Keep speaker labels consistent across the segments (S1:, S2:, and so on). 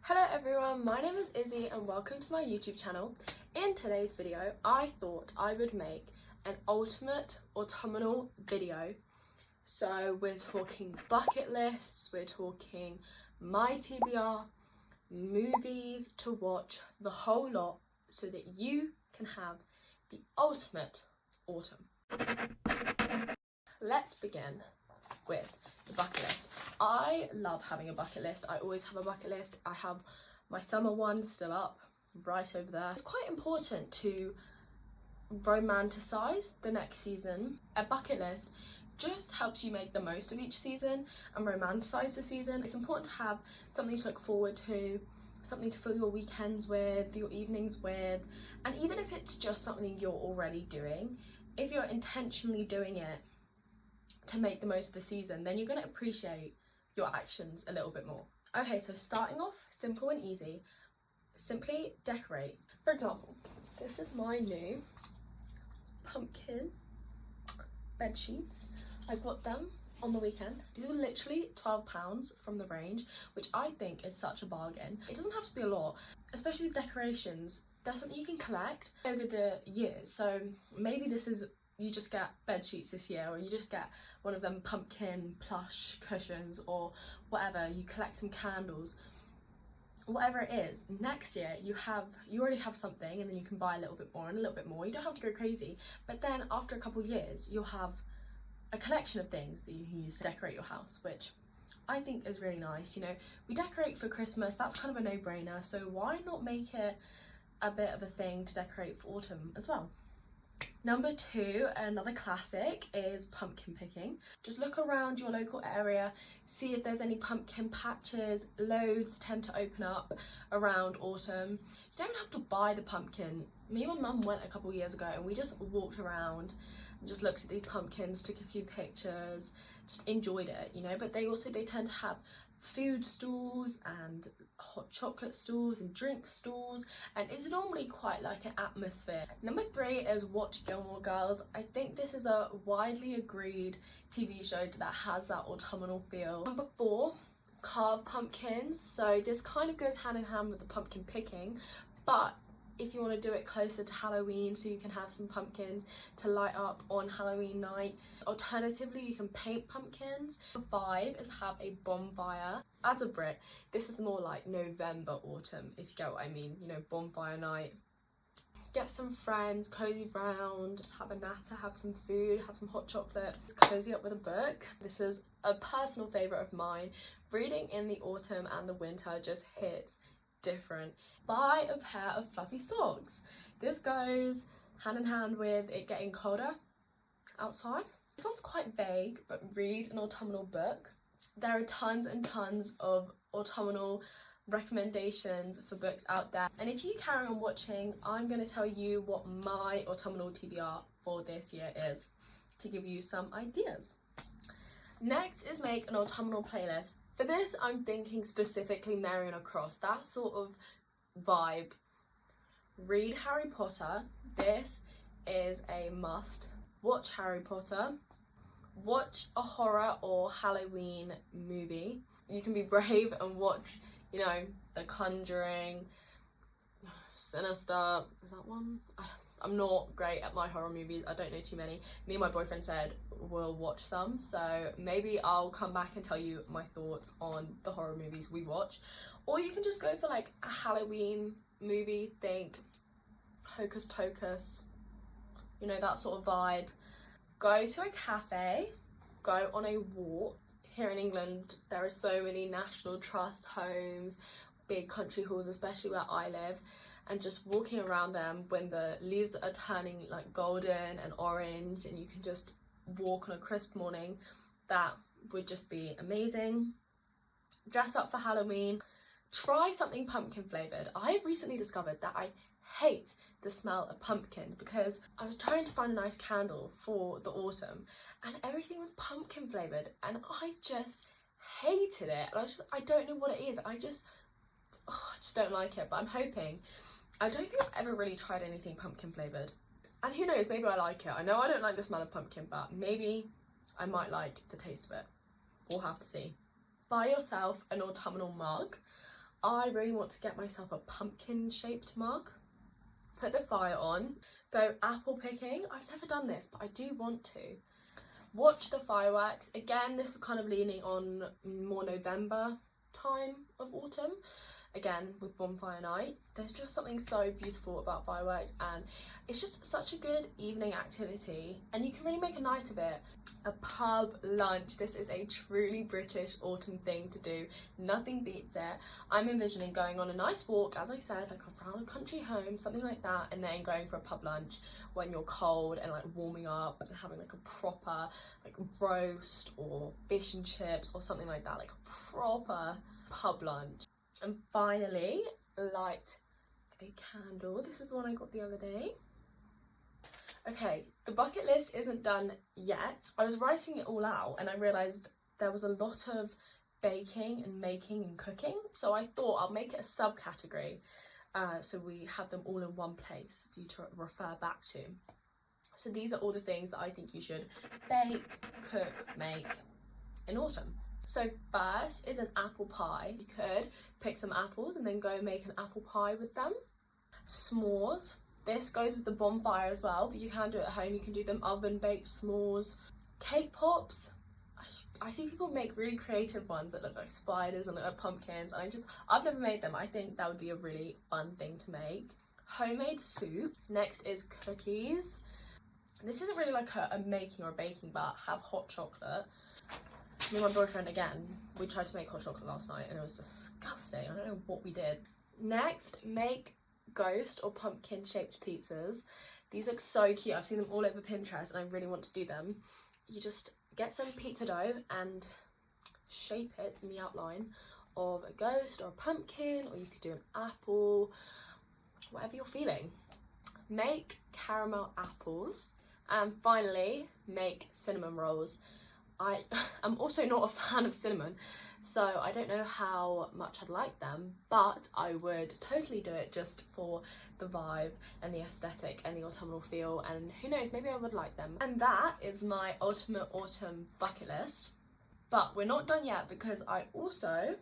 S1: Hello everyone, my name is Izzy and welcome to my YouTube channel. In today's video, I thought I would make an ultimate autumnal video. So we're talking bucket lists, we're talking my TBR, movies to watch, the whole lot, so that you can have the ultimate autumn. Let's begin with the bucket list. I love having a bucket list. I always have a bucket list. I have my summer one still up right over there. It's quite important to romanticize the next season. A bucket list just helps you make the most of each season and romanticize the season. It's important to have something to look forward to, something to fill your weekends with, your evenings with, and even if it's just something you're already doing, if you're intentionally doing it to make the most of the season, then you're going to appreciate your actions a little bit more. Okay, so starting off simple and easy, simply decorate. For example, this is my new pumpkin bed sheets. I got them on the weekend. These were literally £12 from the range, which I think is such a bargain. It doesn't have to be a lot, especially with decorations. There's something you can collect over the years. So maybe this is, you just get bed sheets this year, or you just get one of them pumpkin plush cushions or whatever, you collect some candles, whatever it is. Next year you already have something, and then you can buy a little bit more and a little bit more. You don't have to go crazy, but then after a couple of years you'll have a collection of things that you can use to decorate your house, which I think is really nice. You know, we decorate for Christmas, that's kind of a no-brainer, so why not make it a bit of a thing to decorate for autumn as well? Number two, another classic, is pumpkin picking. Just look around your local area, see if there's any pumpkin patches. Loads tend to open up around autumn. You don't even have to buy the pumpkin. Me and my mum went a couple years ago and we just walked around and just looked at these pumpkins, took a few pictures, just enjoyed it, you know. But they tend to have food stalls and hot chocolate stalls and drink stalls, and it's normally quite like an atmosphere. Number three is watch Gilmore Girls. I think this is a widely agreed TV show that has that autumnal feel. Number four, carve pumpkins. So this kind of goes hand in hand with the pumpkin picking, but if you want to do it closer to Halloween so you can have some pumpkins to light up on Halloween night. Alternatively, you can paint pumpkins. Number five is have a bonfire. As a Brit, this is more like November, autumn, if you get what I mean, you know, bonfire night. Get some friends, cozy round, just have a natter, have some food, have some hot chocolate. Just cozy up with a book. This is a personal favourite of mine. Reading in the autumn and the winter just hits different. Buy a pair of fluffy socks. This goes hand in hand with it getting colder outside. This one's quite vague, but read an autumnal book. There are tons and tons of autumnal recommendations for books out there, and if you carry on watching, I'm going to tell you what my autumnal TBR for this year is, to give you some ideas. Next is make an autumnal playlist. For this, I'm thinking specifically Marion Across, that sort of vibe. Read Harry Potter. This is a must. Watch Harry Potter. Watch a horror or Halloween movie. You can be brave and watch, you know, The Conjuring, Sinister. Is that one? I'm not great at my horror movies. I don't know too many. Me and my boyfriend said we'll watch some, so maybe I'll come back and tell you my thoughts on the horror movies we watch. Or you can just go for like a Halloween movie, think Hocus Pocus, you know, that sort of vibe. Go to a cafe, go on a walk. Here in England, there are so many National Trust homes, big country halls, especially where I live, and just walking around them when the leaves are turning like golden and orange and you can just walk on a crisp morning, that would just be amazing. Dress up for Halloween. Try something pumpkin flavoured. I've recently discovered that I hate the smell of pumpkin because I was trying to find a nice candle for the autumn and everything was pumpkin flavoured and I just hated it. And I don't know what it is. I just don't like it, but I'm hoping. I don't think I've ever really tried anything pumpkin flavoured. And who knows, maybe I like it. I know I don't like the smell of pumpkin, but maybe I might like the taste of it. We'll have to see. Buy yourself an autumnal mug. I really want to get myself a pumpkin shaped mug. Put the fire on, go apple picking. I've never done this, but I do want to. Watch the fireworks. Again, this is kind of leaning on more November time of autumn. Again, with bonfire night. There's just something so beautiful about fireworks, and it's just such a good evening activity, and you can really make a night of it. A pub lunch. This is a truly British autumn thing to do. Nothing beats it. I'm envisioning going on a nice walk, as I said, like around a country home, something like that, and then going for a pub lunch when you're cold and like warming up and having like a proper like roast or fish and chips or something like that, like a proper pub lunch. And finally, light a candle. This is the one I got the other day. Okay, the bucket list isn't done yet. I was writing it all out and I realised there was a lot of baking and making and cooking. So I thought I'll make it a subcategory so we have them all in one place for you to refer back to. So these are all the things that I think you should bake, cook, make in autumn. So first is an apple pie. You could pick some apples and then go make an apple pie with them. S'mores. This goes with the bonfire as well, but you can do it at home. You can do them oven baked s'mores. Cake pops. I see people make really creative ones that look like spiders and look like pumpkins, and I've never made them. I think that would be a really fun thing to make. Homemade soup. Next is cookies. This isn't really like a making or a baking, but have hot chocolate. Me and my boyfriend, again, we tried to make hot chocolate last night and it was disgusting. I don't know what we did. Next, make ghost or pumpkin shaped pizzas. These look so cute. I've seen them all over Pinterest and I really want to do them. You just get some pizza dough and shape it in the outline of a ghost or a pumpkin, or you could do an apple, whatever you're feeling. Make caramel apples, and finally make cinnamon rolls. I'm also not a fan of cinnamon, so I don't know how much I'd like them, but I would totally do it just for the vibe and the aesthetic and the autumnal feel, and who knows, maybe I would like them. And that is my ultimate autumn bucket list. But we're not done yet, because I also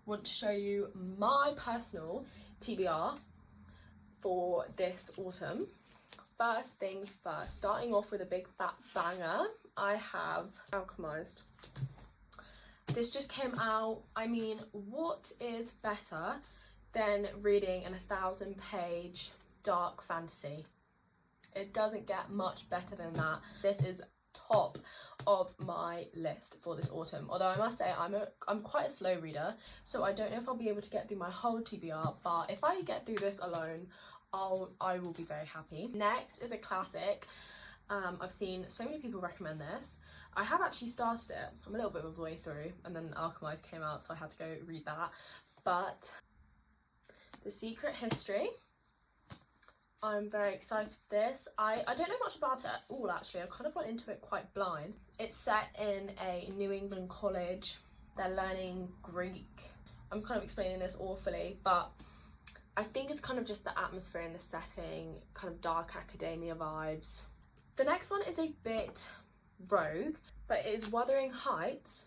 S1: want to show you my personal TBR for this autumn. First things first, starting off with a big fat banger, I have Alchemised. This just came out. I mean, what is better than reading an 1,000-page dark fantasy? It doesn't get much better than that. This is top of my list for this autumn. Although I must say I'm quite a slow reader, so I don't know if I'll be able to get through my whole TBR, but if I get through this alone, I will be very happy. Next is a classic. I've seen so many people recommend this. I have actually started it. I'm a little bit of a way through, and then Alchemised came out, so I had to go read that. But The Secret History. I'm very excited for this. I don't know much about it at all, actually. I kind of went into it quite blind. It's set in a New England college. They're learning Greek. I'm kind of explaining this awfully, but I think it's kind of just the atmosphere and the setting, kind of dark academia vibes. The next one is a bit rogue, but it is Wuthering Heights.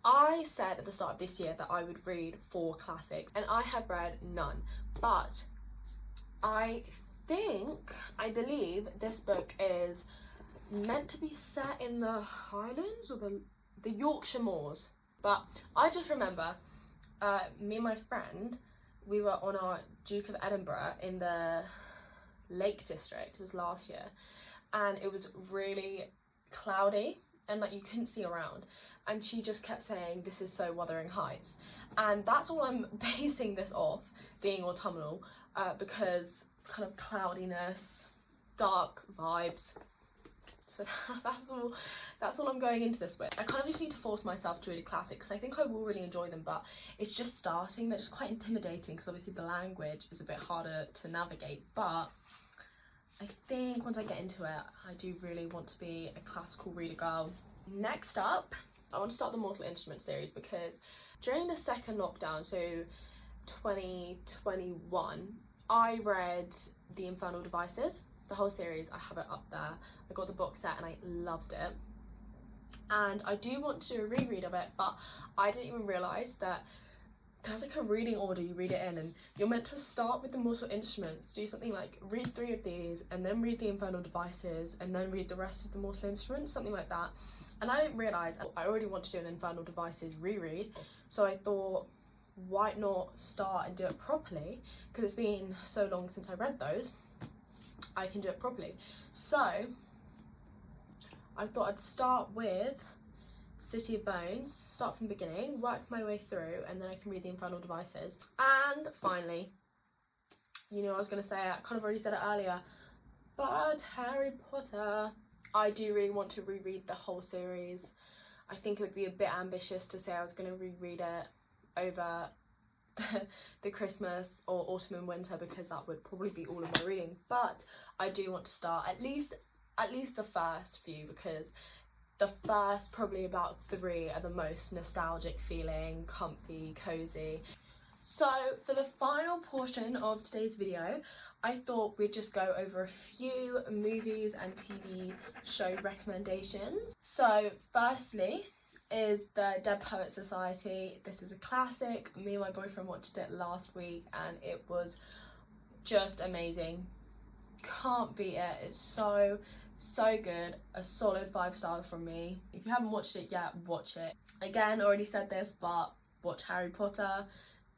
S1: I said at the start of this year that I would read 4 classics, and I have read none, but I believe this book is meant to be set in the Highlands or the Yorkshire Moors. But I just remember me and my friend, we were on our Duke of Edinburgh in the Lake District. It was last year, and it was really cloudy and like you couldn't see around, and she just kept saying, this is so Wuthering Heights, and that's all I'm basing this off, being autumnal, because kind of cloudiness, dark vibes. So that's all I'm going into this with. I kind of just need to force myself to read a classic, because I think I will really enjoy them, but it's just starting. They're just quite intimidating because obviously the language is a bit harder to navigate, but I think once I get into it, I do really want to be a classical reader girl. Next up, I want to start the Mortal Instruments series, because during the second lockdown, so 2021, I read The Infernal Devices, the whole series. I have it up there. I got the box set and I loved it. And I do want to do a reread of it, but I didn't even realise that there's like a reading order, you read it in, and you're meant to start with the Mortal Instruments, do something like read 3 of these and then read the Infernal Devices and then read the rest of the Mortal Instruments, something like that. And I didn't realise I already want to do an Infernal Devices reread, so I thought, why not start and do it properly, because it's been so long since I read those, I can do it properly. So I thought I'd start with City of Bones, start from the beginning, work my way through, and then I can read the Infernal Devices. And finally, you know, I was going to say, I kind of already said it earlier, but Harry Potter. I do really want to reread the whole series. I think it would be a bit ambitious to say I was going to reread it over the Christmas or autumn and winter, because that would probably be all of my reading. But I do want to start at least the first few, because the first probably about 3 are the most nostalgic feeling, comfy, cozy. So for the final portion of today's video, I thought we'd just go over a few movies and TV show recommendations. So firstly is the Dead Poets Society. This is a classic. Me and my boyfriend watched it last week and it was just amazing. Can't beat it. It's so good. A solid 5 stars from me. If you haven't watched it yet, watch it. Again, already said this, but watch Harry Potter,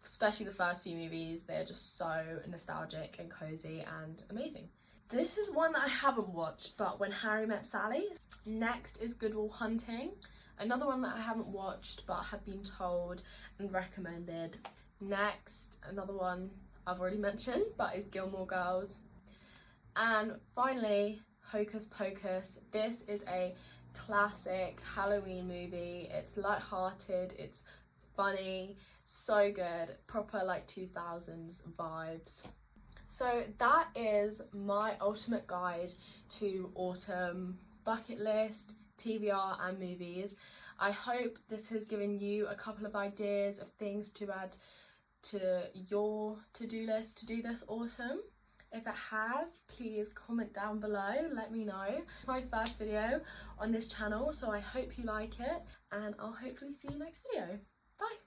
S1: especially the first few movies. They're just so nostalgic and cozy and amazing. This is one that I haven't watched, but When Harry Met Sally. Next is Good Will Hunting, another one that I haven't watched but have been told and recommended. Next, another one I've already mentioned, but is Gilmore Girls. And finally, Hocus Pocus. This is a classic Halloween movie. It's light-hearted, it's funny, so good, proper like 2000s vibes. So that is my ultimate guide to autumn bucket list, TBR and movies. I hope this has given you a couple of ideas of things to add to your to-do list to do this autumn. If it has, please comment down below, let me know. It's my first video on this channel, so I hope you like it, and I'll hopefully see you next video. Bye!